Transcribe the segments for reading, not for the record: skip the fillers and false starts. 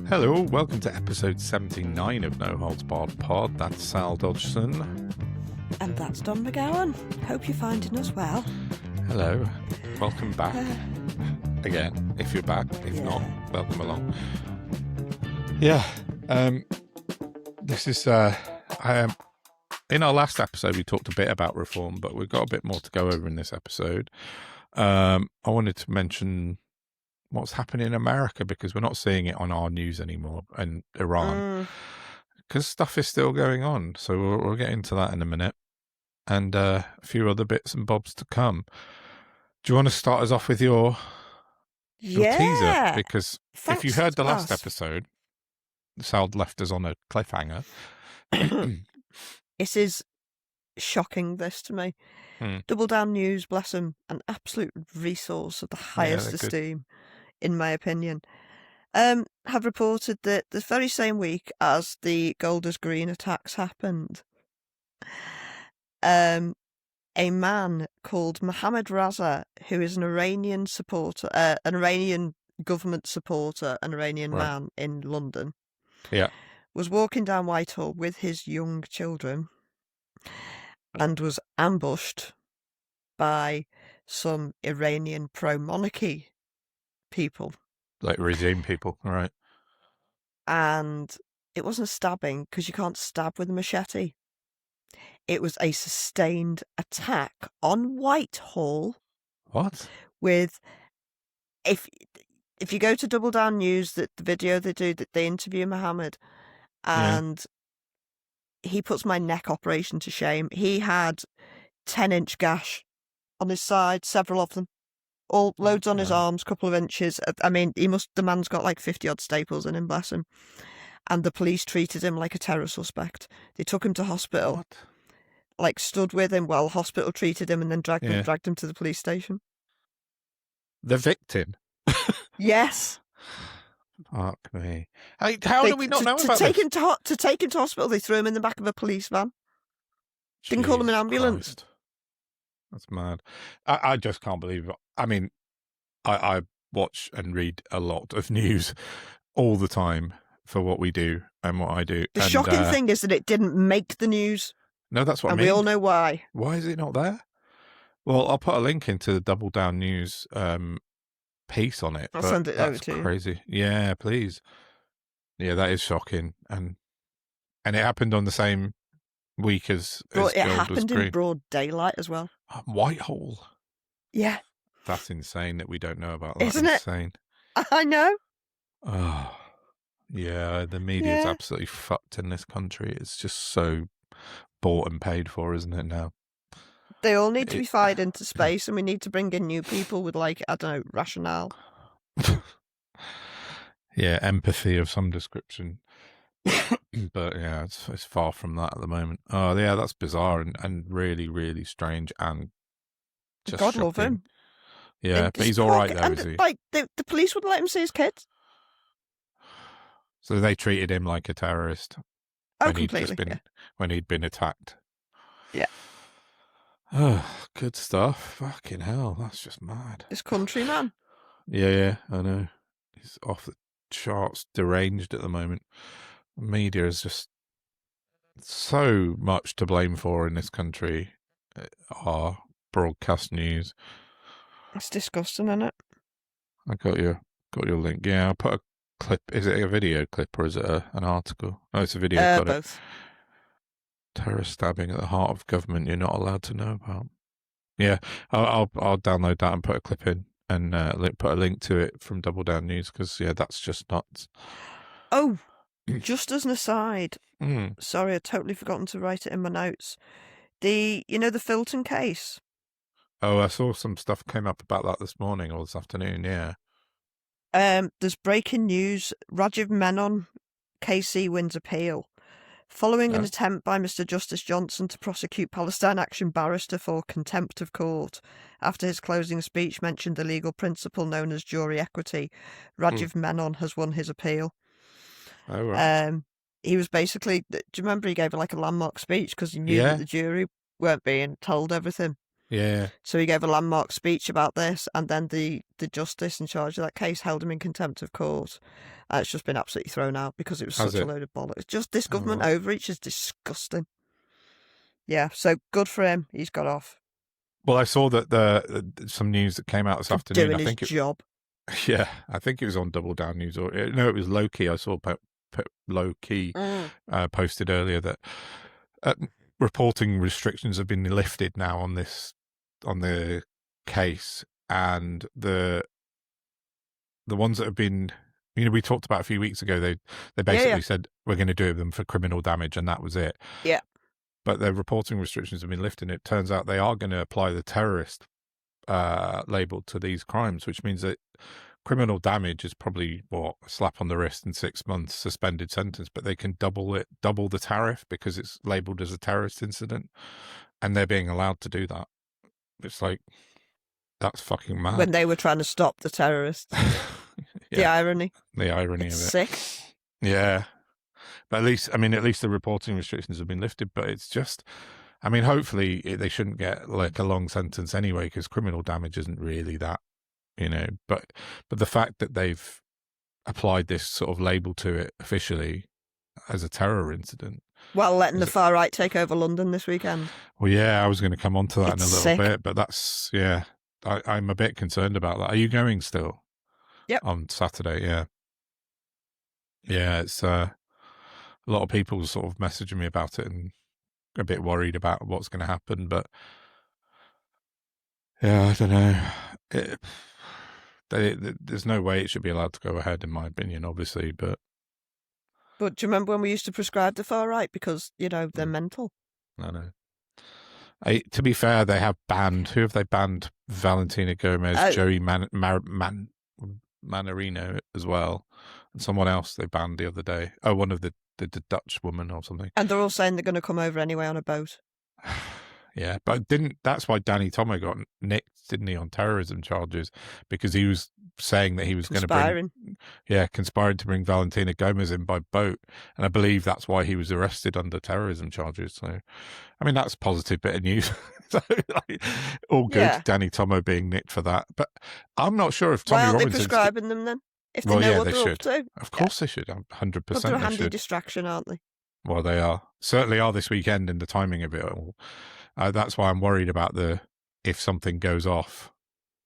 Hello, welcome to episode 79 of No Holds Barred Pod. That's Sal Dodgson. And that's Don McGowan. Hope you're finding us well. Hello, welcome back. Again, if you're back. If not, welcome along. Yeah, this is... in our last episode, we talked a bit about reform, but we've got a bit more to go over in this episode. I wanted to mention what's happening in America, because we're not seeing it on our news anymore, and Iran, because stuff is still going on. So we'll get into that in a minute, and a few other bits and bobs to come. Do you want to start us off with your teaser? Because if you heard the last episode, Sal left us on a cliffhanger. It is shocking, this, to me. Double Down News, bless them, an absolute resource of the highest esteem, in my opinion, have reported that the very same week as the Golders Green attacks happened, a man called Mohammed Raza, who is an Iranian supporter, an Iranian government supporter, an Iranian man in London, was walking down Whitehall with his young children and was ambushed by some Iranian pro-monarchy people. Like regime people, right? And it wasn't a stabbing, because you can't stab with a machete. It was a sustained attack on Whitehall. What? With, if you go to Double Down News, that the video they do, that they interview Mohammed, and he puts my neck operation to shame. He had 10-inch gash on his side, several of them. All loads on his arms, couple of inches. I mean, the man's got like 50-odd staples in him, bless him. And the police treated him like a terror suspect. They took him to hospital. What? Like, stood with him while hospital treated him, and then dragged him to the police station. The victim? Yes. Fuck me. How do we not know about this? To take him to hospital, they threw him in the back of a police van. Didn't call him an ambulance. Christ. That's mad. I just can't believe it. I mean, I watch and read a lot of news all the time for what we do and what I do. The shocking thing is that it didn't make the news. No, that's what I mean. And we all know why. Why is it not there? Well, I'll put a link into the Double Down News piece on it. I'll send it over to you. Crazy. Yeah, please. Yeah, that is shocking. And it happened on the same week as it happened in broad daylight as well. Whitehall. Yeah. That's insane that we don't know about that. Isn't it? Insane. I know. Oh, yeah. The media's absolutely fucked in this country. It's just so bought and paid for, isn't it now? They all need to be fired into space, and we need to bring in new people with, like, I don't know, rationale. Yeah, empathy of some description. But yeah, it's far from that at the moment. Oh yeah, that's bizarre and really, really strange, and just God shocking. love him. Yeah, but he's all right though, is he? Like the police wouldn't let him see his kids. So they treated him like a terrorist. Oh, completely. When he'd been attacked. Yeah. Oh, good stuff. Fucking hell, that's just mad. This country, man. Yeah, I know. He's off the charts, deranged at the moment. The media is just so much to blame for in this country. Our broadcast news. It's disgusting, isn't it? I got your link. Yeah, I'll put a clip. Is it a video clip or is it an article? Oh, it's a video. Got both. It. Terror stabbing at the heart of government you're not allowed to know about. Yeah, I'll download that and put a clip in and put a link to it from Double Down News, because that's just nuts. Oh, just as an aside, sorry, I'd totally forgotten to write it in my notes. The Filton case. Oh, I saw some stuff came up about that this morning or this afternoon. Yeah. There's breaking news. Rajiv Menon, KC, wins appeal. Following an attempt by Mr. Justice Johnson to prosecute Palestine Action barrister for contempt of court after his closing speech mentioned the legal principle known as jury equity, Rajiv Menon has won his appeal. Oh, right. He was basically, do you remember he gave like a landmark speech because he knew that the jury weren't being told everything? Yeah. So he gave a landmark speech about this, and then the justice in charge of that case held him in contempt of court. And it's just been absolutely thrown out because it was Has such it? a load of bollocks. Just this government right. overreach is disgusting. Yeah, so good for him. He's got off. Well, I saw that some news that came out this afternoon. Doing his job. Yeah, I think it was on Double Down News, or no, it was Low Key. I saw Low Key posted earlier that reporting restrictions have been lifted now on the case, and the ones that have been, we talked about a few weeks ago. They basically said we're going to do them for criminal damage, and that was it. Yeah. But their reporting restrictions have been lifted. It turns out they are going to apply the terrorist label to these crimes, which means that criminal damage is probably a slap on the wrist and 6 months suspended sentence, but they can double the tariff because it's labeled as a terrorist incident, and they're being allowed to do that. It's like, that's fucking mad. When they were trying to stop the terrorists. The irony. The irony it's of it. Sick. Yeah. But at least the reporting restrictions have been lifted, but it's just, hopefully they shouldn't get like a long sentence anyway, because criminal damage isn't really that, but the fact that they've applied this sort of label to it officially as a terror incident. While letting the far right take over London this weekend. Well, yeah, I was going to come on to that in a little sick. bit, but that's, I'm a bit concerned about that. Are you going still? Yep. On Saturday, yeah. Yeah, it's a lot of people sort of messaging me about it and a bit worried about what's going to happen, but yeah, I don't know. There's no way it should be allowed to go ahead, in my opinion, obviously, but do you remember when we used to prescribe the far right because, they're mental? I know. To be fair, they have banned, who have they banned? Valentina Gomez, Joey Manarino as well, and someone else they banned the other day. Oh, one of the Dutch woman or something. And they're all saying they're going to come over anyway on a boat. Yeah, but that's why Danny Tomo got nicked, didn't he, on terrorism charges, because he was saying that he was going to conspiring to bring Valentina Gomez in by boat, and I believe that's why he was arrested under terrorism charges. So, that's a positive bit of news. So, all good. Yeah. Danny Tomo being nicked for that, but I'm not sure if Tommy Robinson's... Why aren't they prescribing them then? If they know what they they're should. Up to. Of course they should. 100%. But they're a handy distraction, aren't they? Well, they are. Certainly are this weekend in the timing of it all. That's why I'm worried about if something goes off,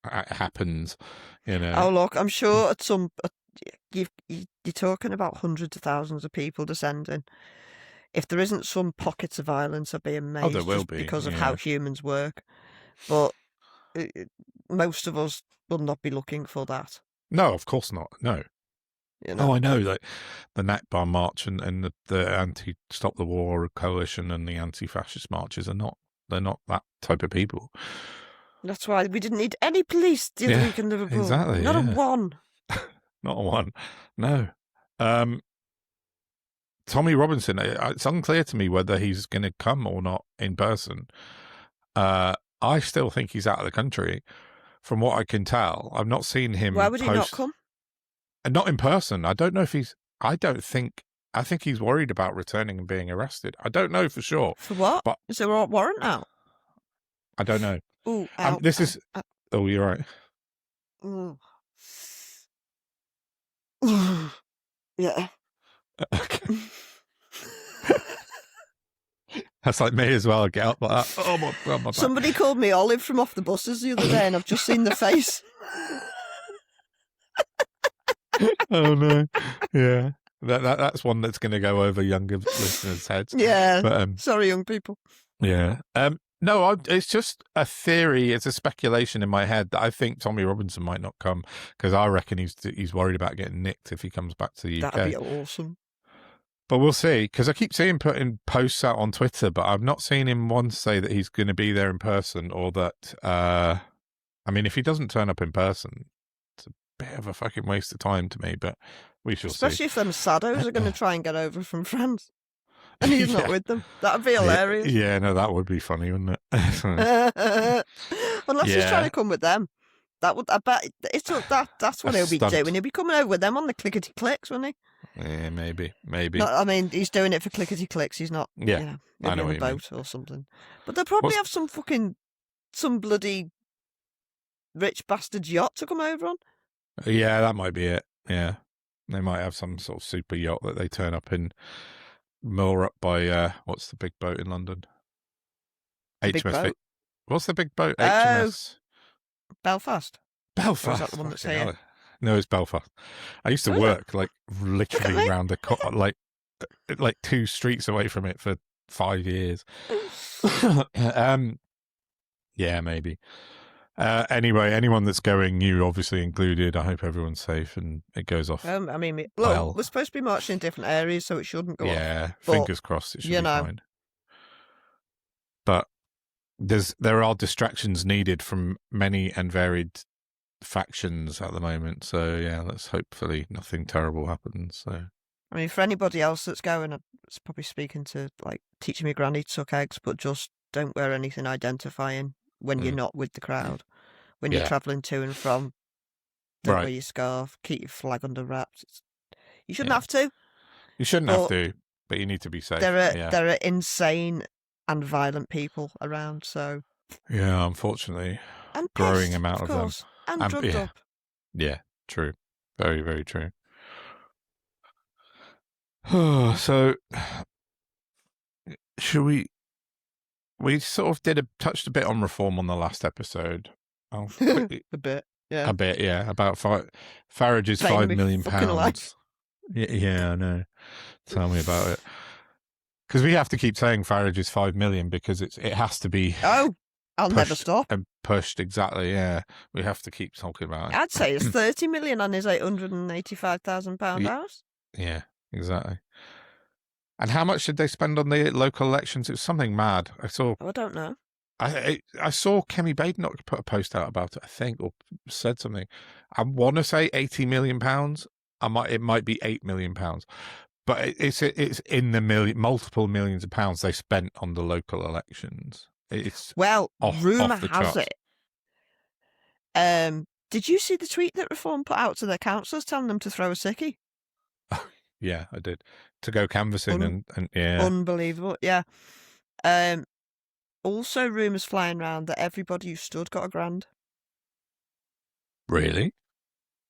it happens, Oh, look, I'm sure at some... You're talking about hundreds of thousands of people descending. If there isn't some pockets of violence, I'd be amazed. Oh, there will be. Because of how humans work. But most of us will not be looking for that. No, of course not. No. Oh, I know. Like the Nakba March and the anti-Stop the War coalition and the anti-fascist marches they're not that type of people. That's why we didn't need any police the other week in Liverpool. Exactly. Not a one. Not a one. No. Tommy Robinson, it's unclear to me whether he's going to come or not in person. I still think he's out of the country. From what I can tell, I've not seen him. Why would he not come? Not in person. I don't know if he's... I think he's worried about returning and being arrested. I don't know for sure. For what? But is there a warrant out? I don't know. Ooh, Oh, you're right. Ooh. Yeah. Okay. That's like me as well. I get up like that. Oh, my back. Somebody called me Olive from Off the Buses the other day, and I've just seen the face. Oh no! Yeah, that's one that's going to go over younger listeners' heads. Yeah, but, sorry, young people. Yeah. No, it's just a theory. It's a speculation in my head that I think Tommy Robinson might not come because I reckon he's worried about getting nicked if he comes back to the UK. That'd be awesome. But we'll see, because I keep seeing him putting posts out on Twitter, but I've not seen him once say that he's going to be there in person, or that. If he doesn't turn up in person, it's a bit of a fucking waste of time to me. But we shall see. Especially if them saddos are going to try and get over from France. And he's not with them. That would be hilarious. Yeah, no, that would be funny, wouldn't it? Unless he's trying to come with them. That would, I bet, that's what he'll be doing. He'll be coming over with them on the clickety-clicks, won't he? Yeah, maybe. No, he's doing it for clickety-clicks. He's not, I know in a boat or something. But they'll probably have some fucking some bloody rich bastard's yacht to come over on. Yeah, that might be it. Yeah. They might have some sort of super yacht that they turn up in, moor up by, what's the big boat in London? Big boat. What's the big boat? Oh, HMS. Belfast. Belfast. Or is that the one that's here? No, it's Belfast. I used to work like literally round the like 2 streets away from it for 5 years. Yeah, maybe. Anyway, anyone that's going, you obviously included. I hope everyone's safe and it goes off. I mean, look, we're supposed to be marching in different areas, so it shouldn't go off. Yeah, fingers crossed it should be fine. But there are distractions needed from many and varied factions at the moment. So yeah, let's hopefully nothing terrible happens. So I mean, for anybody else that's going, it's probably speaking to like teaching my granny to suck eggs, but just don't wear anything identifying when you're not with the crowd. When you're travelling to and from, don't wear your scarf, keep your flag under wraps. You shouldn't have to. You shouldn't have to, but you need to be safe. There are insane and violent people around, so... Yeah, unfortunately. And growing pissed, amount of them. And drugged up. Yeah, true. Very, very true. So, should we sort of touched a bit on reform on the last episode. A bit, yeah. A bit, yeah. About Farage's £5 million. Yeah, I know. Tell me about it. Because we have to keep saying Farage's 5 million because it has to be. Oh, I'll never stop. And pushed, exactly, yeah. We have to keep talking about it. I'd say it's 30 million on his £885,000 house. Yeah, exactly. And how much did they spend on the local elections? It was something mad. I don't know. I saw Kemi Badenoch put a post out about it, I think, or said something. I want to say £80 million. It might be £8 million. But it's in the multiple millions of pounds they spent on the local elections. Rumour has it. Did you see the tweet that Reform put out to their councillors telling them to throw a sickie? Yeah, I did. To go canvassing and yeah. Unbelievable, yeah. Also, rumours flying around that everybody who stood got £1,000. Really?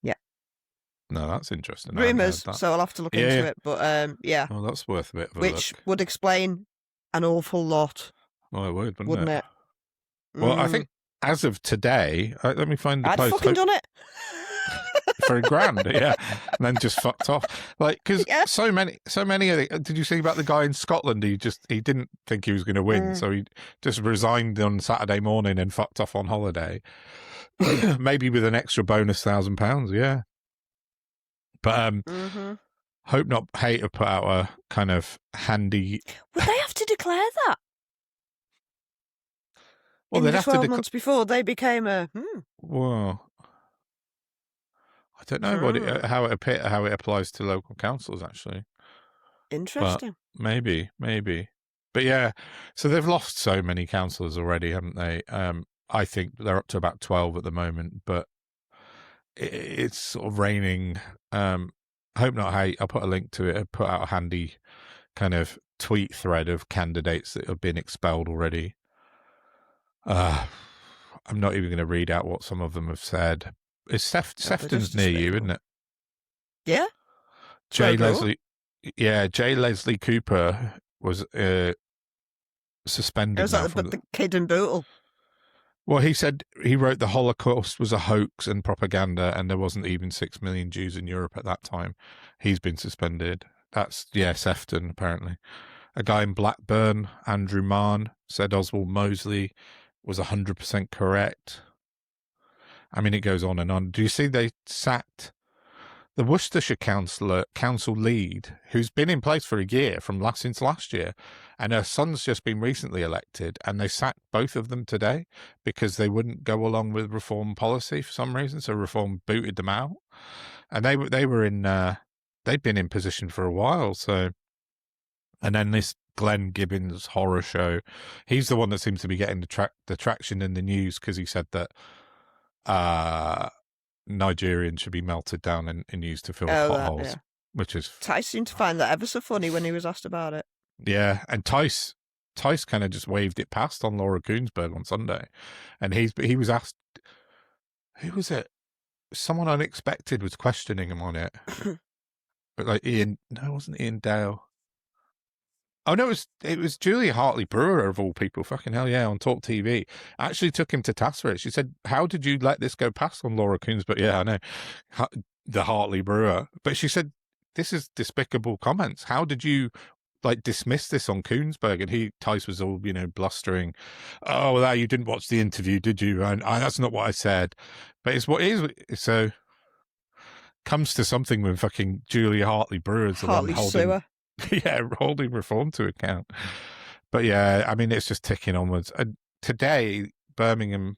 Yeah. No, that's interesting. Rumours, so I'll have to look into it. But yeah. Well, that's worth a bit of a Which would explain an awful lot. Well, it would, wouldn't it? Well, I think as of today, let me find the post. I'd fucking done it. For £1,000, yeah, and then just fucked off. Like, because so many of the. Did you see about the guy in Scotland? He didn't think he was going to win, so he just resigned on Saturday morning and fucked off on holiday. Maybe with an extra bonus £1,000, yeah. But Hope Not Hate have put out a kind of handy. Would they have to declare that? Well, they'd have to 12 months before they became a. Well, I don't know how it applies to local councils, actually. Interesting. But maybe. But yeah, so they've lost so many councillors already, haven't they? I think they're up to about 12 at the moment, but it's sort of raining. Hope Not Hate, I'll put a link to it. I put out a handy kind of tweet thread of candidates that have been expelled already. I'm not even going to read out what some of them have said. Sefton's near you, isn't it? Yeah. J. Leslie Cooper was suspended. Was that the kid in Bootle? Well, he said he wrote the Holocaust was a hoax and propaganda, and there wasn't even 6 million Jews in Europe at that time. He's been suspended. That's Sefton, apparently. A guy in Blackburn, Andrew Mann, said Oswald Mosley was 100% correct. I mean, it goes on and on. Do you see they sacked the Worcestershire council lead, who's been in place for a year since last year, and her son's just been recently elected, and they sacked both of them today because they wouldn't go along with Reform policy for some reason. So Reform booted them out, and they've been in position for a while. So, and then this Glenn Gibbons horror show, he's the one that seems to be getting the traction in the news because he said that Nigerians should be melted down and used to fill potholes, which is... Tice seemed to find that ever so funny when he was asked about it. Yeah, and Tice Tice kind of just waved it past on Laura Kuenssberg on Sunday, and he was asked, who was it? Someone unexpected was questioning him on it, but like Ian, no, it wasn't Ian Dale. Oh no, it was Julia Hartley-Brewer of all people. Fucking hell, yeah, on Talk TV. Actually took him to task for it. She said, "How did you let this go past on Laura Kuenssberg?" Yeah, I know, the Hartley-Brewer. But she said, "This is despicable comments. How did you like dismiss this on Kuenssberg?" And Tice was all, blustering. "Oh, well, you didn't watch the interview, did you?" And that's not what I said. But it's what it is. So comes to something when fucking Julia Hartley-Brewer is the one holding. Yeah, holding Reform to account. But yeah, I mean, it's just ticking onwards. Today, Birmingham,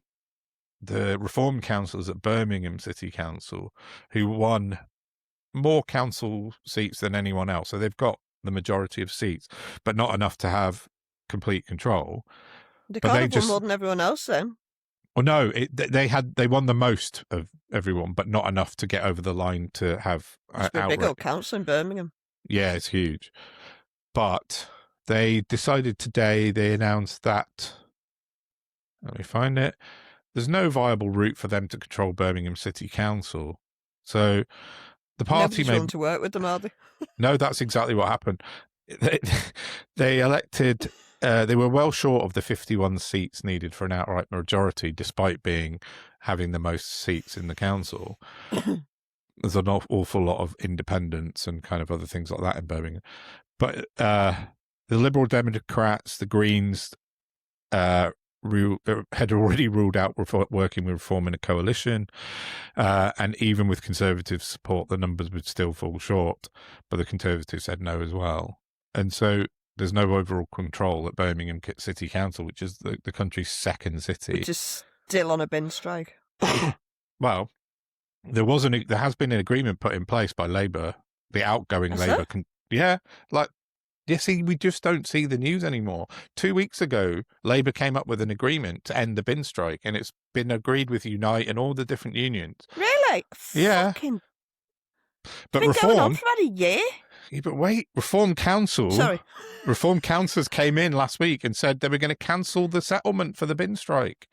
the Reform councillors at Birmingham City Council, who won more council seats than anyone else, so they've got the majority of seats, but not enough to have complete control. They can't have won more than everyone else, then. Well, no, they won the most of everyone, but not enough to get over the line to have. It's a big old council in Birmingham. Yeah, it's huge. But they decided today, they announced that, let me find it, there's no viable route for them to control Birmingham City Council. So the party Nobody's willing to work with them, are they? No, that's exactly what happened. They elected, they were well short of the 51 seats needed for an outright majority, despite having the most seats in the council. There's an awful lot of independents and kind of other things like that in Birmingham. But the Liberal Democrats, the Greens, had already ruled out working with Reform in a coalition. And even with Conservative support, the numbers would still fall short. But the Conservatives said no as well. And so there's no overall control at Birmingham City Council, which is the country's second city. Which is still on a bin strike. Well, there has been an agreement put in place by Labour, the outgoing Labour. See, we just don't see the news anymore. 2 weeks ago, Labour came up with an agreement to end the bin strike, and it's been agreed with Unite and all the different unions. Really? Yeah. But it's been going on for about a year. Yeah, but wait, Reform councillors came in last week and said they were going to cancel the settlement for the bin strike.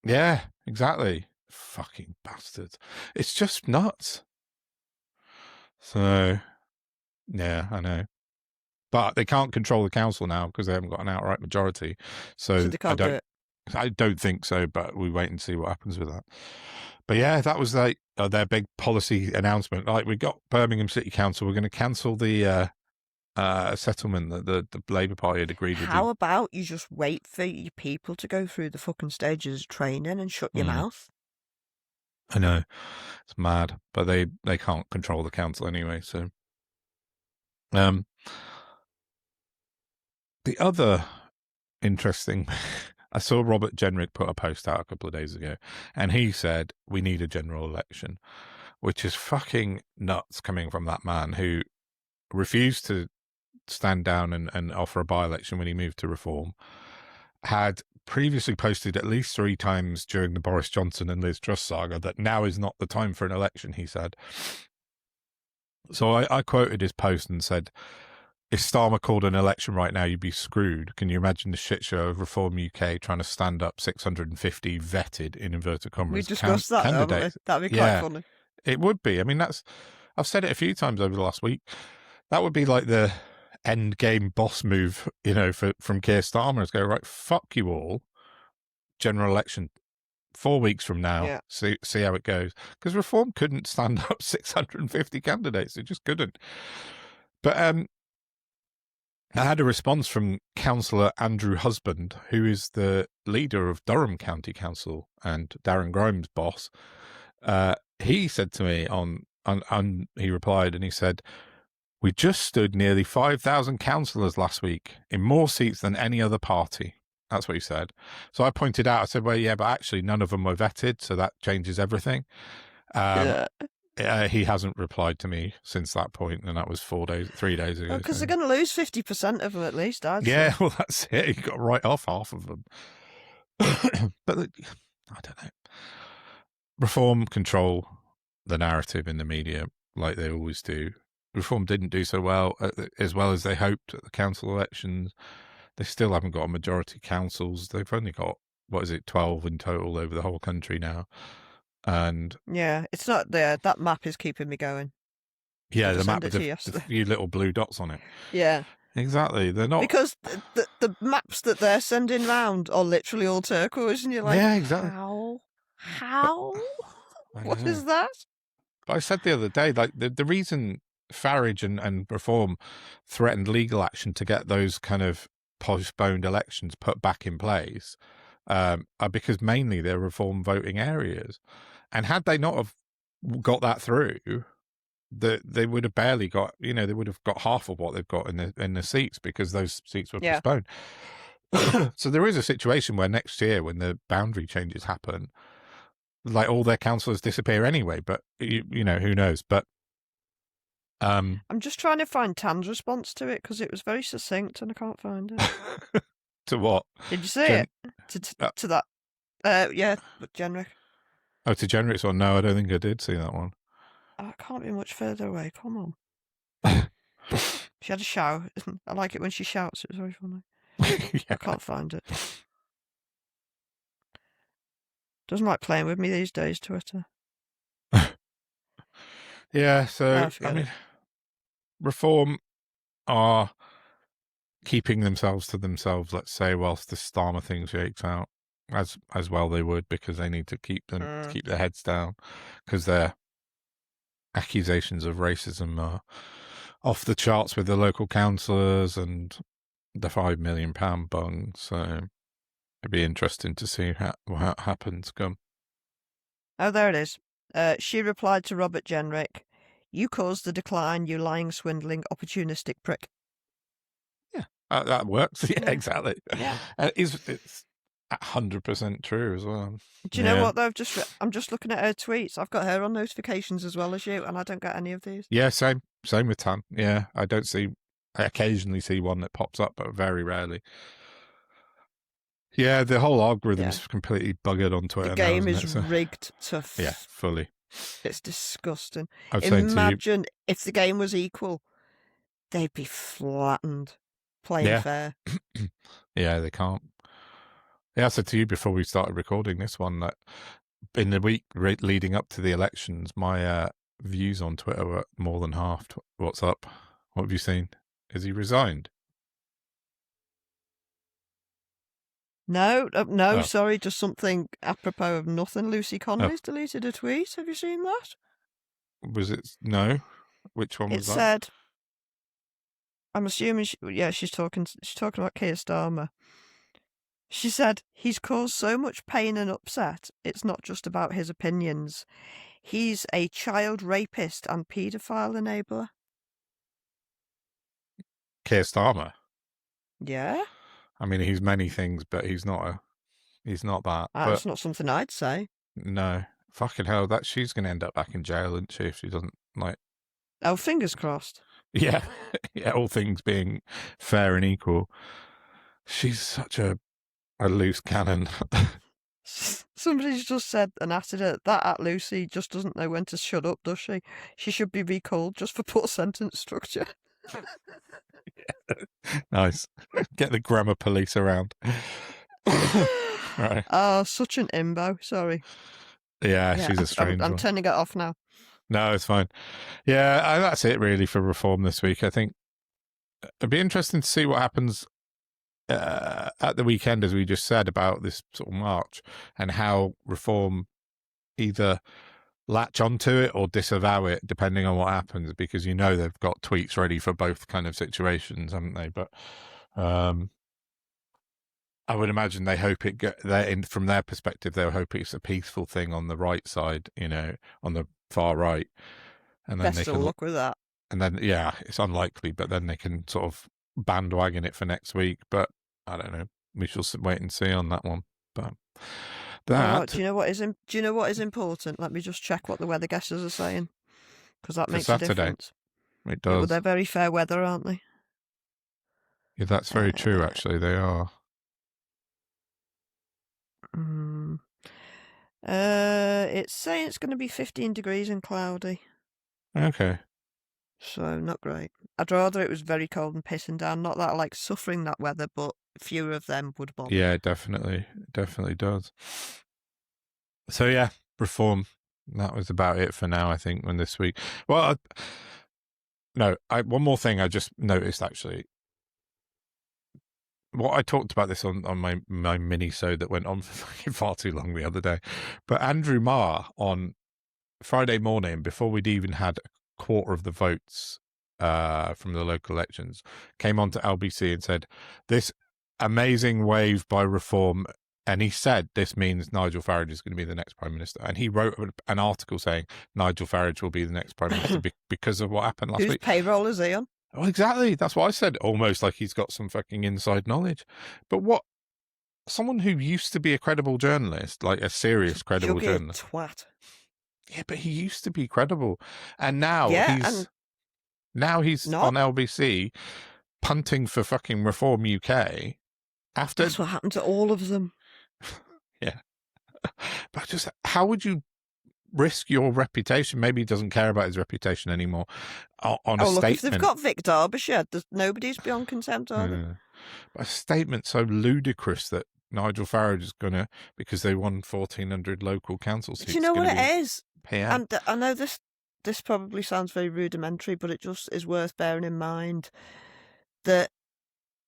Yeah, exactly. Fucking bastards. It's just nuts. So, yeah, I know. But they can't control the council now because they haven't got an outright majority. So they can't do it. I don't think so, but we wait and see what happens with that. But yeah, that was like their big policy announcement. Like, we got Birmingham City Council, we're going to cancel the settlement that the Labour Party had agreed with. How about you just wait for your people to go through the fucking stages of training and shut your mouth? I know, it's mad, but they can't control the council anyway. So, the other interesting, I saw Robert Jenrick put a post out a couple of days ago, and he said we need a general election, which is fucking nuts coming from that man who refused to stand down and offer a by-election when he moved to Reform, had previously posted at least 3 times during the Boris Johnson and Liz Truss saga that now is not the time for an election, he said. So I quoted his post and said, if Starmer called an election right now, you'd be screwed. Can you imagine the shit show of Reform UK trying to stand up 650 vetted, in inverted commas, we discussed that, candidates? That'd be quite funny. It would be. I mean, I've said it a few times over the last week. That would be like the end game boss move, from Keir Starmer, is go, right, fuck you all, general election 4 weeks from now, see how it goes. Because Reform couldn't stand up 650 candidates. It just couldn't. But I had a response from Councillor Andrew Husband, who is the leader of Durham County Council and Darren Grimes' boss. He said to me he replied and he said, we just stood nearly 5,000 councillors last week in more seats than any other party. That's what he said. So I pointed out, I said, well, yeah, but actually none of them were vetted, so that changes everything. He hasn't replied to me since that point, and that was 3 days ago. Because they're going to lose 50% of them at least, I'd say. Yeah, well, that's it. You got to write off half of them. But I don't know. Reform control the narrative in the media like they always do. Reform didn't do so well as they hoped at the council elections. They still haven't got a majority councils. They've only got, 12 in total over the whole country now. And yeah, it's not there. That map is keeping me going. yeah, Did I the map send with it to you the yesterday? few little blue dots on it. Yeah, Exactly. They're not. because the maps that they're sending round are literally all turquoise, and you're like, Yeah, exactly. how? But How? I What know. is that? But I said the other day, like the reason Farage and Reform threatened legal action to get those kind of postponed elections put back in place are because mainly they're Reform voting areas. And had they not have got that through, they would have barely got, they would have got half of what they've got in the seats because those seats were Yeah. postponed. So there is a situation where next year, when the boundary changes happen, like all their councillors disappear anyway. But you know, who knows? But I'm just trying to find Tan's response to it because it was very succinct and I can't find it. to what? Did you see it? To that? Yeah, but generic. Oh, to generics one? No, I don't think I did see that one. Oh, it can't be much further away. Come on. She had a shout. I like it when she shouts. It was very funny. Yeah. I can't find it. Doesn't like playing with me these days, Twitter. Yeah, so I mean, it. Reform are keeping themselves to themselves, let's say, whilst the Starmer thing shakes out, as well they would, because they need to keep their heads down, because their accusations of racism are off the charts with the local councillors and the £5 million bung. So it'd be interesting to see what happens. Come. Oh, there it is. She replied to Robert Jenrick, "You caused the decline, you lying, swindling, opportunistic prick." Yeah, that works. Yeah, Yeah. exactly. Yeah. It's 100% true as well. Do you know what, though? I'm just looking at her tweets. I've got her on notifications as well as you, and I don't get any of these. Yeah, same with Tan. Yeah, I occasionally see one that pops up, but very rarely. Yeah, the whole algorithm's completely buggered on Twitter. The game now, is rigged to. Yeah, fully. It's disgusting. I was saying Imagine if the game was equal, they'd be flattened. Playing fair. Yeah, they can't. Yeah, I said to you before we started recording this one that in the week leading up to the elections, my views on Twitter were more than halved. What's up? What have you seen? Has he resigned? No, sorry, just something apropos of nothing. Lucy Connolly's deleted a tweet. Have you seen that? Was it? No. Which one was that? It said, I'm assuming, she's talking about Keir Starmer. She said, "He's caused so much pain and upset, it's not just about his opinions. He's a child rapist and paedophile enabler." Keir Starmer? Yeah? I mean, he's many things, but he's not that. That's not something I'd say. No. Fucking hell, she's going to end up back in jail, isn't she, if she doesn't, like... Oh, fingers crossed. Yeah. Yeah, all things being fair and equal. She's such a loose cannon. Somebody's just said and added it, that at Lucy just doesn't know when to shut up, does she? She should be recalled just for poor sentence structure. Yeah. Nice. Get the grammar police around. Right. Oh, such an imbo. Sorry. Yeah, she's a strange one. I'm turning it off now. No, it's fine. Yeah, that's it really for Reform this week. I think it'd be interesting to see what happens at the weekend, as we just said, about this sort of march and how Reform either latch onto it or disavow it, depending on what happens, because they've got tweets ready for both kind of situations, haven't they? But I would imagine they hope from their perspective, they'll hope it's a peaceful thing on the right side, on the far right, and then Best of luck with that. And then, yeah, it's unlikely, but then they can sort of bandwagon it for next week. But I don't know. We shall wait and see on that one. But that. Do you know what is important? Let me just check what the weather guessers are saying, because that makes Saturday, a difference. It does. Yeah, well, they're very fair weather, aren't they? Yeah, that's very true. Actually, they are. It's saying it's going to be 15 degrees and cloudy. Okay. So, not great. I'd rather it was very cold and pissing down. Not that I like suffering that weather, but fewer of them would bother. Yeah, definitely does. So yeah, reform. That was about it for now, I think, on this week. Well, one more thing I just noticed, actually. What I talked about this on my mini-sode that went on for far too long the other day. But Andrew Marr on Friday morning, before we'd even had a quarter of the votes from the local elections, came on to LBC and said, this amazing wave by reform. And he said this means Nigel Farage is going to be the next Prime Minister. And he wrote an article saying Nigel Farage will be the next Prime Minister because of what happened last week. Whose payroll is he on? Well, exactly. That's what I said. Almost like he's got some fucking inside knowledge. But someone who used to be a credible journalist, like a serious credible journalist. Twat. Yeah, but he used to be credible. And now he's not on LBC punting for fucking Reform UK. That's what happened to all of them. Yeah. But just, how would you risk your reputation? Maybe he doesn't care about his reputation anymore on a statement. Look, if they've got Vic Derbyshire, nobody's beyond contempt, are they? But a statement so ludicrous that Nigel Farage is going to, because they won 1,400 local council seats. Do you know what it is? And I know this probably sounds very rudimentary, but it just is worth bearing in mind that,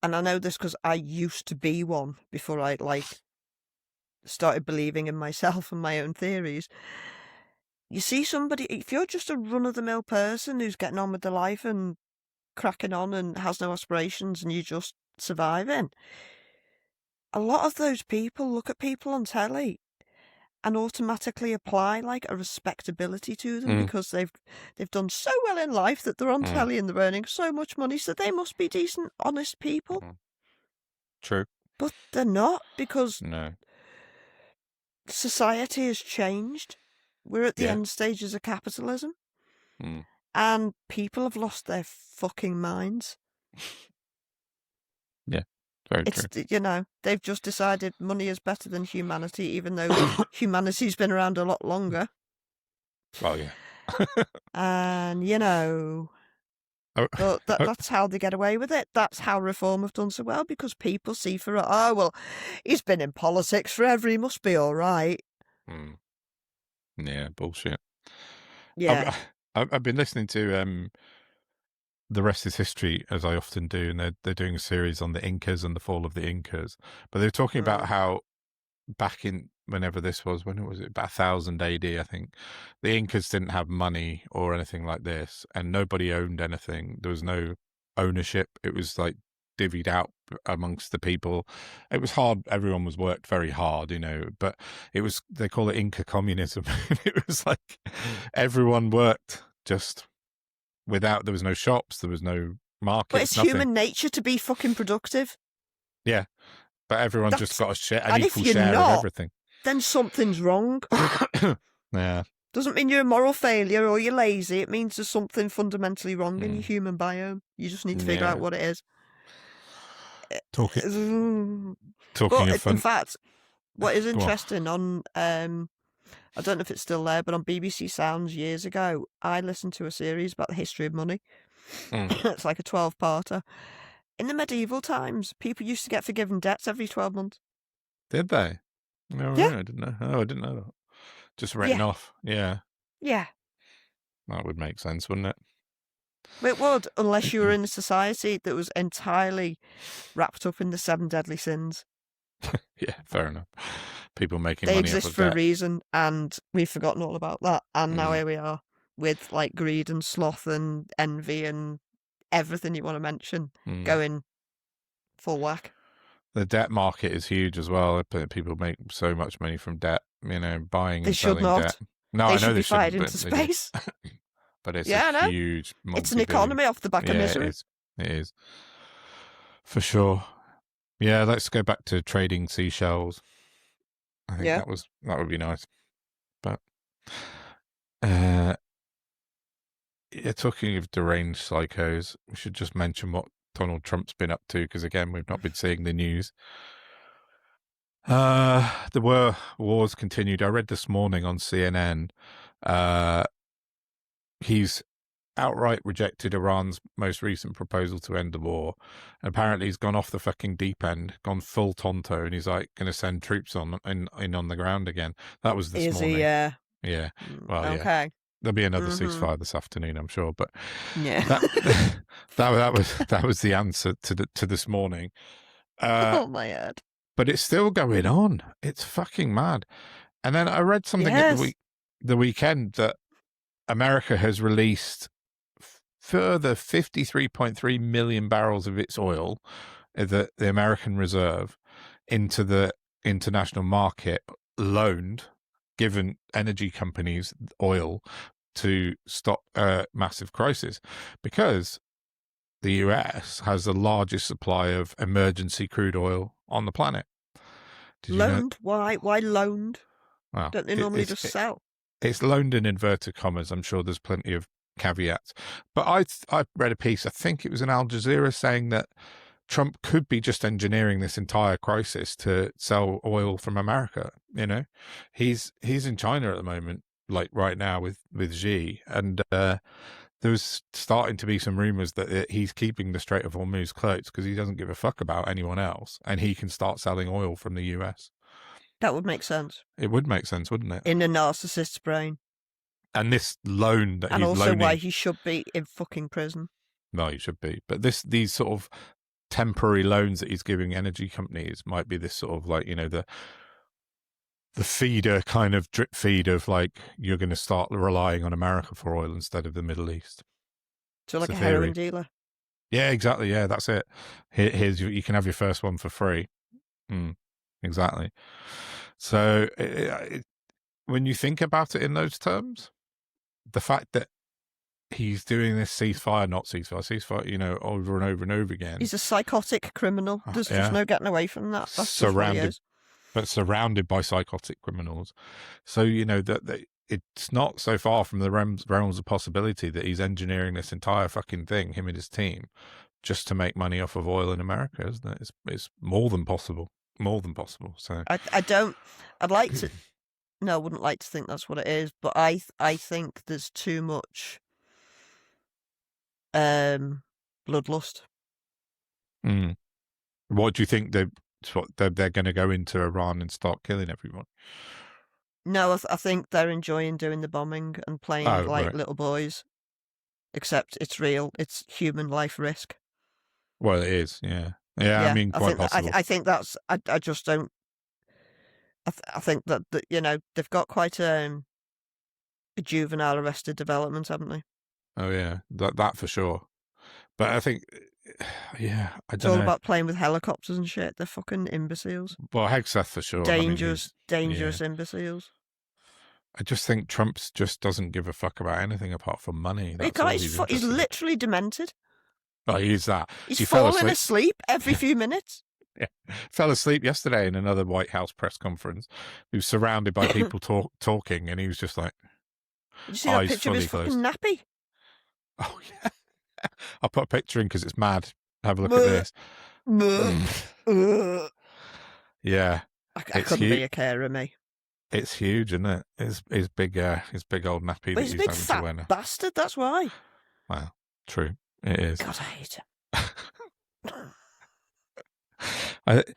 and I know this because I used to be one before I started believing in myself and my own theories. You see somebody, if you're just a run-of-the-mill person who's getting on with their life and cracking on and has no aspirations and you just surviving, a lot of those people look at people on telly and automatically apply like a respectability to them because they've done so well in life that they're on telly and they're earning so much money, so they must be decent, honest people. True. But they're not, because no. Society has changed. We're at the end stages of capitalism. And people have lost their fucking minds. Yeah, very true. You know, they've just decided money is better than humanity, even though humanity's been around a lot longer. Oh, yeah. And, you know, but that's how they get away with it. That's how Reform have done so well, because people see well, he's been in politics forever, he must be all right. Yeah, bullshit. Yeah. I've been listening to The Rest is History, as I often do, and they're doing a series on the Incas and the fall of the Incas. But they're talking about how back in whenever this was, when was it? About 1000 AD, I think. The Incas didn't have money or anything like this, and nobody owned anything. There was no ownership. It was like divvied out amongst the people. It was hard. Everyone was worked very hard, you know, but it was, they call it Inca communism. It was like everyone worked just without, there was no shops, there was no markets. But it's nothing. Human nature to be fucking productive. Yeah. But everyone just got a share, an equal share of everything. Then something's wrong. Yeah. Doesn't mean you're a moral failure or you're lazy. It means there's something fundamentally wrong in your human biome. You just need to figure out what it is. Talking of fun. In fact, what is interesting on, I don't know if it's still there, but on BBC Sounds years ago, I listened to a series about the history of money. It's like a 12-parter. In the medieval times, people used to get forgiven debts every 12 months. Did they? No, yeah. I didn't know. Oh, I didn't know that. Just written off. Yeah. Yeah. That would make sense, wouldn't it? It would, unless you were in a society that was entirely wrapped up in the 7 deadly sins. Yeah, fair enough. People making money exist for a reason, and we've forgotten all about that. And now here we are with like greed and sloth and envy and everything you want to mention going full whack. The debt market is huge as well. People make so much money from debt, you know, buying and selling debt. No, I know they shouldn't, into space. But it's a huge it's an economy off the back of misery. It is. For sure. Yeah, let's go back to trading seashells. I think that would be nice. But talking of deranged psychos, we should just mention what Donald Trump's been up to, because again, we've not been seeing the news. The wars continued. I read this morning on CNN. He's outright rejected Iran's most recent proposal to end the war. And apparently he's gone off the fucking deep end, gone full Tonto, and he's like going to send troops on the ground again. That was this morning. He? Yeah. Well, okay. Yeah. There'll be another ceasefire this afternoon, I'm sure. But yeah, that was the answer to this morning. Oh my head! But it's still going on. It's fucking mad. And then I read something at the weekend that America has released further 53.3 million barrels of its oil, the American reserve, into the international market, given energy companies oil to stop a massive crisis, because the US has the largest supply of emergency crude oil on the planet. Loaned? Why loaned? Well, don't they normally just sell? It's loaned in inverted commas. I'm sure there's plenty of caveats. But I read a piece, I think it was in Al Jazeera, saying that Trump could be just engineering this entire crisis to sell oil from America. You know, he's in China at the moment, like right now with Xi, and there's starting to be some rumors that he's keeping the Strait of Hormuz closed because he doesn't give a fuck about anyone else, and he can start selling oil from the US. That would make sense. It would make sense, wouldn't it? In a narcissist's brain. And this loan that and he's also loaning, why he should be in fucking prison. No, he should be. But these sort of temporary loans that he's giving energy companies might be this sort of like, you know, the feeder kind of drip feed of like, you're going to start relying on America for oil instead of the Middle East. So like a heroin dealer. Yeah, exactly. Yeah, that's it. Here's you can have your first one for free. Exactly. So when you think about it in those terms, the fact that he's doing this ceasefire, you know, over and over and over again. He's a psychotic criminal. There's just no getting away from that. That's surrounded by psychotic criminals. So, you know, that it's not so far from the realms of possibility that he's engineering this entire fucking thing, him and his team, just to make money off of oil in America, isn't it? It's more than possible. More than possible. So I wouldn't like to think that's what it is, but I think there's too much bloodlust. What do you think they're going to go into Iran and start killing everyone? No, I think they're enjoying doing the bombing and playing little boys. Except it's real. It's human life risk. Well, it is. Yeah. I mean, quite possible. I think that's. I just don't. I think that you know, they've got quite a juvenile arrested development, haven't they? Oh yeah, that for sure. But I think, yeah, it's all about playing with helicopters and shit. They're fucking imbeciles. Well, Hegseth for sure. Dangerous imbeciles. I just think Trump just doesn't give a fuck about anything apart from money. He's literally demented. Oh, he's that. He's falling asleep every few minutes. Yeah, fell asleep yesterday in another White House press conference. He was surrounded by people talking, and he was just like, did you see that picture of his fucking nappy? Oh yeah, I'll put a picture in because it's mad. Have a look at this. Yeah, I couldn't be a carer, me. It's huge, isn't it? His big old nappy. But he's a big fat bastard. That's why. Well, true. It is. God, I hate it.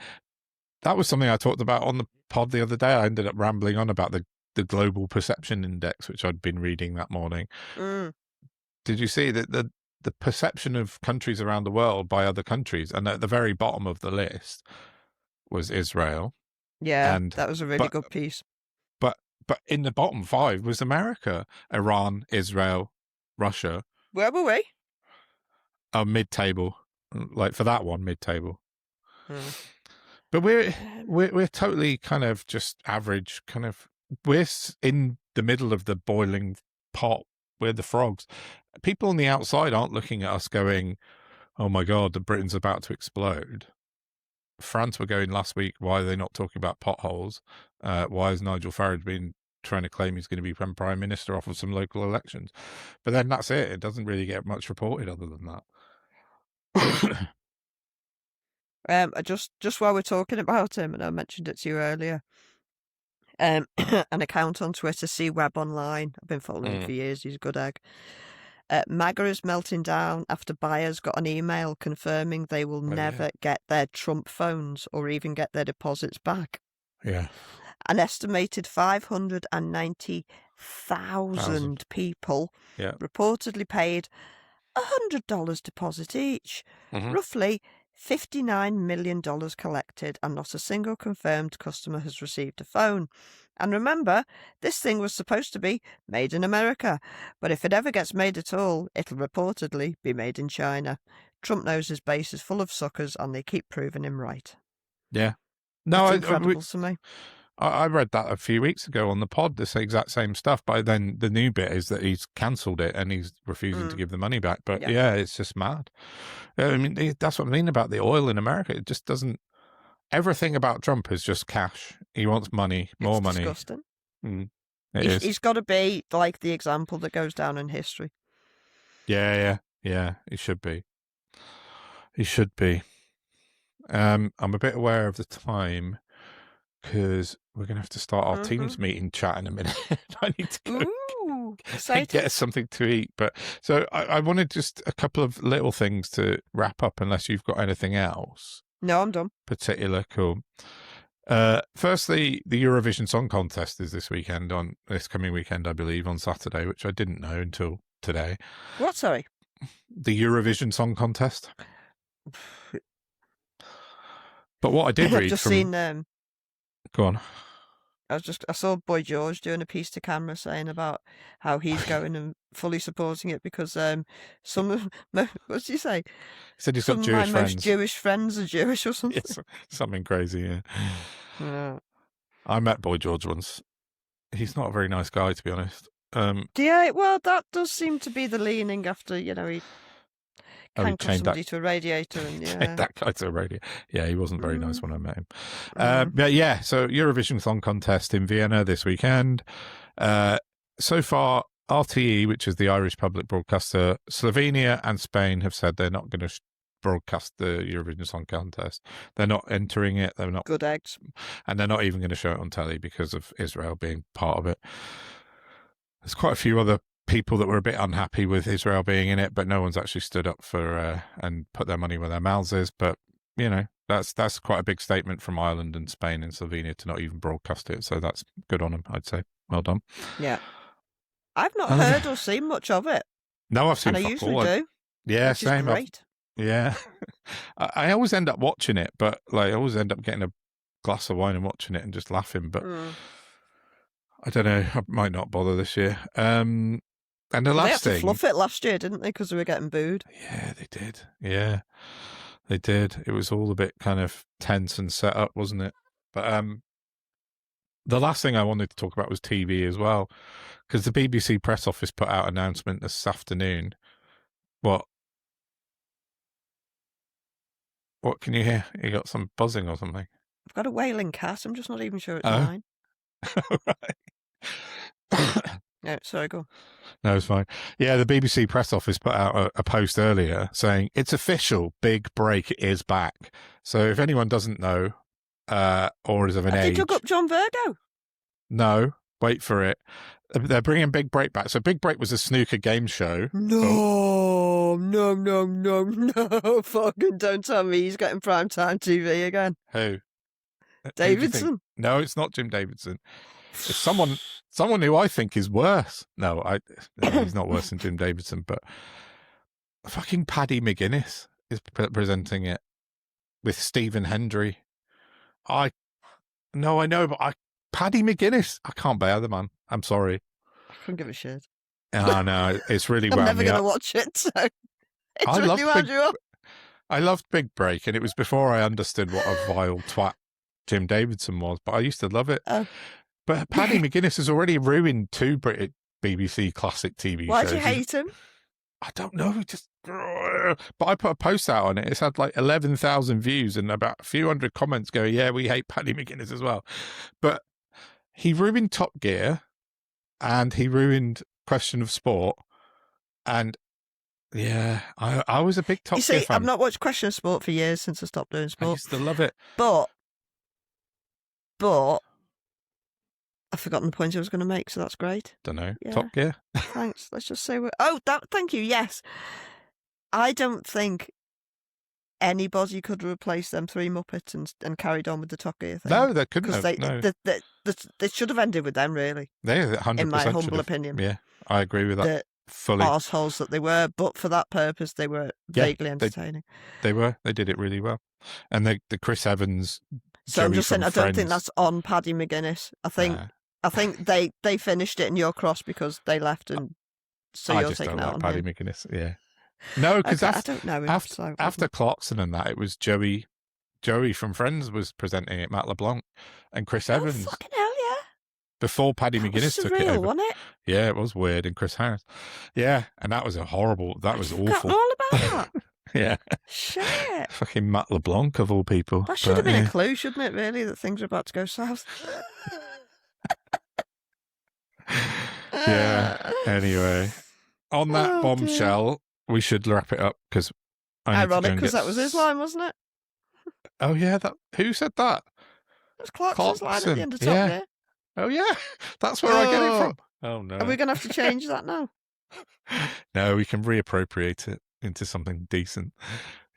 That was something I talked about on the pod the other day. I ended up rambling on about the Global Perception Index, which I'd been reading that morning. Did you see that the perception of countries around the world by other countries, and at the very bottom of the list was Israel. Yeah, that was a really good piece. But in the bottom 5 was America, Iran, Israel, Russia. Where were we? Mid-table, like for that one, mid-table. But we're totally kind of just average. Kind of, we're in the middle of the boiling pot. We're the frogs. People on the outside aren't looking at us going, "Oh my God, the Britain's about to explode." France were going last week. Why are they not talking about potholes? Why has Nigel Farage been trying to claim he's going to be Prime Minister off of some local elections? But then that's it. It doesn't really get much reported other than that. Just while we're talking about him, and I mentioned it to you earlier, an account on Twitter, C Web Online. I've been following him for years. He's a good egg. MAGA is melting down after buyers got an email confirming they will never get their Trump phones or even get their deposits back. Yeah. An estimated 590,000 people reportedly paid $100 deposit each, roughly $59 million collected, and not a single confirmed customer has received a phone. And remember, this thing was supposed to be made in America, but if it ever gets made at all, it'll reportedly be made in China. Trump knows his base is full of suckers, and they keep proving him right. Yeah. No, it's incredible to me. I read that a few weeks ago on the pod, this exact same stuff. But then the new bit is that he's cancelled it and he's refusing to give the money back. But yeah, it's just mad. I mean, that's what I mean about the oil in America. It just doesn't. Everything about Trump is just cash. He wants money, more money. It's disgusting. He's got to be like the example that goes down in history. Yeah. He should be. He should be. I'm a bit aware of the time, because we're going to have to start our Teams meeting chat in a minute. I need to go get us something to eat. But so I wanted just a couple of little things to wrap up, unless you've got anything else. No, I'm done. Particular, cool. Firstly, the Eurovision Song Contest is this coming weekend, I believe, on Saturday, which I didn't know until today. What, sorry? The Eurovision Song Contest. But what I did read seen... Go on. I saw Boy George doing a piece to camera saying about how he's going and fully supporting it because some what's he say? He said he's got Jewish friends. Most Jewish friends are Jewish or something. Yes, something crazy. Yeah. I met Boy George once. He's not a very nice guy, to be honest. Yeah, well, that does seem to be the leaning after he chained somebody to a radiator and that guy to a radiator. Yeah, he wasn't very nice when I met him. But yeah, so Eurovision Song Contest in Vienna this weekend. So far, RTE, which is the Irish public broadcaster, Slovenia and Spain have said they're not going to broadcast the Eurovision Song Contest. They're not entering it. They're not good eggs, and they're not even going to show it on telly because of Israel being part of it. There's quite a few other people that were a bit unhappy with Israel being in it, but no one's actually stood up for and put their money where their mouths is. But that's quite a big statement from Ireland and Spain and Slovenia to not even broadcast it. So that's good on them, I'd say. Well done. Yeah, I've not heard or seen much of it. No, I've seen. And I usually do. Yeah, same. Great. Yeah, I always end up watching it, but I always end up getting a glass of wine and watching it and just laughing. But I don't know. I might not bother this year. And the last thing, they had to fluff it last year, didn't they? Because they were getting booed. Yeah, they did. Yeah, they did. It was all a bit kind of tense and set up, wasn't it? But the last thing I wanted to talk about was TV as well, because the BBC press office put out an announcement this afternoon. What can you hear? You got some buzzing or something? I've got a wailing cat. I'm just not even sure it's mine. Right. No, sorry, go on. No, it's fine. Yeah, the BBC press office put out a post earlier saying, it's official, Big Break is back. So if anyone doesn't know, or is of an age... They took up John Virgo. No, wait for it. They're bringing Big Break back. So Big Break was a snooker game show. No. Fucking don't tell me he's getting primetime TV again. Who? Davidson. No, it's not Jim Davidson. It's someone who I think is worse. No, he's not worse than Jim Davidson, but fucking Paddy McGuinness is presenting it with Stephen Hendry. I know, but Paddy McGuinness, I can't bear the man. I'm sorry. I couldn't give a shit. Oh, no, it's really wound me up. I'm never going to watch it, so it's really wound you up. I loved Big Break, and it was before I understood what a vile twat Jim Davidson was, but I used to love it. But Paddy McGuinness has already ruined two BBC classic TV shows. Why do you hate him? I don't know. But I put a post out on it. It's had 11,000 views and about a few hundred comments going, yeah, we hate Paddy McGuinness as well. But he ruined Top Gear and he ruined Question of Sport. And yeah, I was a big Top Gear fan. I've not watched Question of Sport for years since I stopped doing sport. I used to love it. But I've forgotten the point I was going to make, so that's great. Don't know. Yeah. Top Gear. Thanks. Let's just say thank you. Yes. I don't think anybody could replace them 3 Muppets and carried on with the Top Gear thing. No, they couldn't have. They should have ended with them, really. They 100% in my humble opinion. Yeah, I agree with that fully. Arseholes that they were, but for that purpose, they were vaguely entertaining. They were. They did it really well. And the Chris Evans. So I'm just saying, I don't think that's on Paddy McGuinness. I think they finished it, and you're cross because they left, and so you're taking out on Paddy him. McGuinness. Yeah. No, because I don't know him, after Clarkson and that, it was Joey from Friends was presenting it, Matt LeBlanc, and Chris Evans. Fucking hell, yeah. Before Paddy McGuinness took it over. Wasn't it? Yeah, it was weird, and Chris Harris. Yeah, and that was that was awful. All about that. Yeah. Shit. Fucking Matt LeBlanc of all people. That should have been a clue, shouldn't it, really, that things are about to go south? Yeah. Anyway, on that bombshell, we should wrap it up because ironic, because that was his line, wasn't it? Oh yeah, who said that? It was Clarkson's line at the end of Top Gear. Oh yeah, that's where I get it from. Oh no, are we going to have to change that now? No, we can reappropriate it into something decent.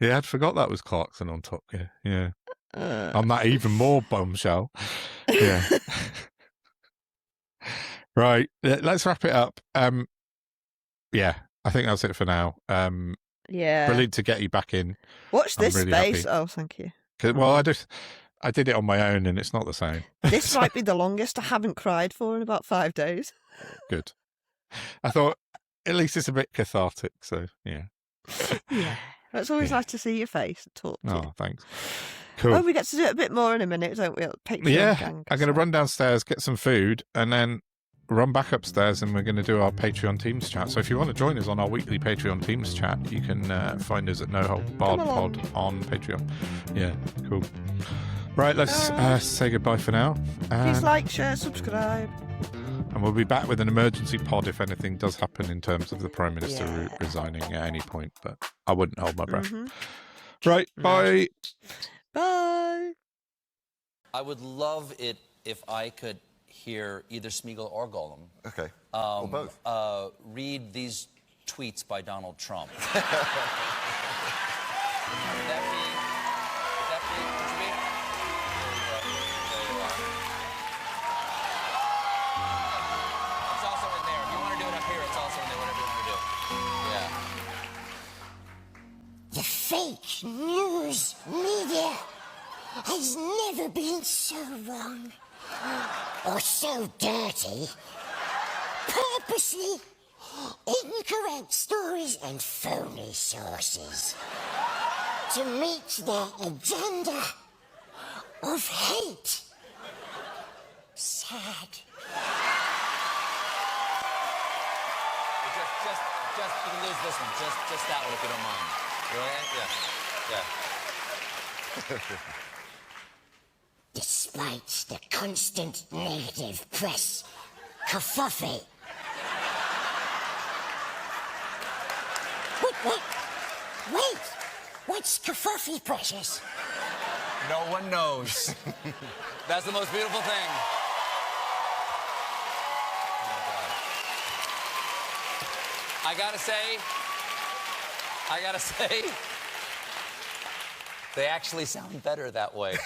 Yeah, I'd forgot that was Clarkson on Top Gear. Yeah, on that even more bombshell. Yeah. Right, let's wrap it up. Yeah, I think that's it for now. Yeah, brilliant to get you back in. Watch this really space. Happy. Oh, thank you. Well, I did it on my own, and it's not the same. This might be the longest I haven't cried for in about 5 days. Good. I thought at least it's a bit cathartic. So yeah. Yeah, it's always nice to see your face and talk to you. Oh, thanks. Cool. Oh, we get to do it a bit more in a minute, don't we? Patreon gang, I'm going to run downstairs, get some food, and then run back upstairs, and we're going to do our Patreon Teams chat. So if you want to join us on our weekly Patreon Teams chat, you can find us at No Hold Barred Pod on Patreon. Yeah, cool. Right, let's say goodbye for now. Please like, share, subscribe. And we'll be back with an emergency pod if anything does happen in terms of the Prime Minister resigning at any point, but I wouldn't hold my breath. Right, bye. Bye. I would love it if I could hear either Smeagol or Gollum. Okay. Or both. Read these tweets by Donald Trump. The fake news media has never been so wrong or so dirty. Purposely incorrect stories and phony sources to meet their agenda of hate. Sad. Just you can lose this one. Just that one if you don't mind. Yeah. Despite the constant negative press kerfuffle. Wait! What's kerfuffle, Precious? No one knows. That's the most beautiful thing. I gotta say, they actually sound better that way.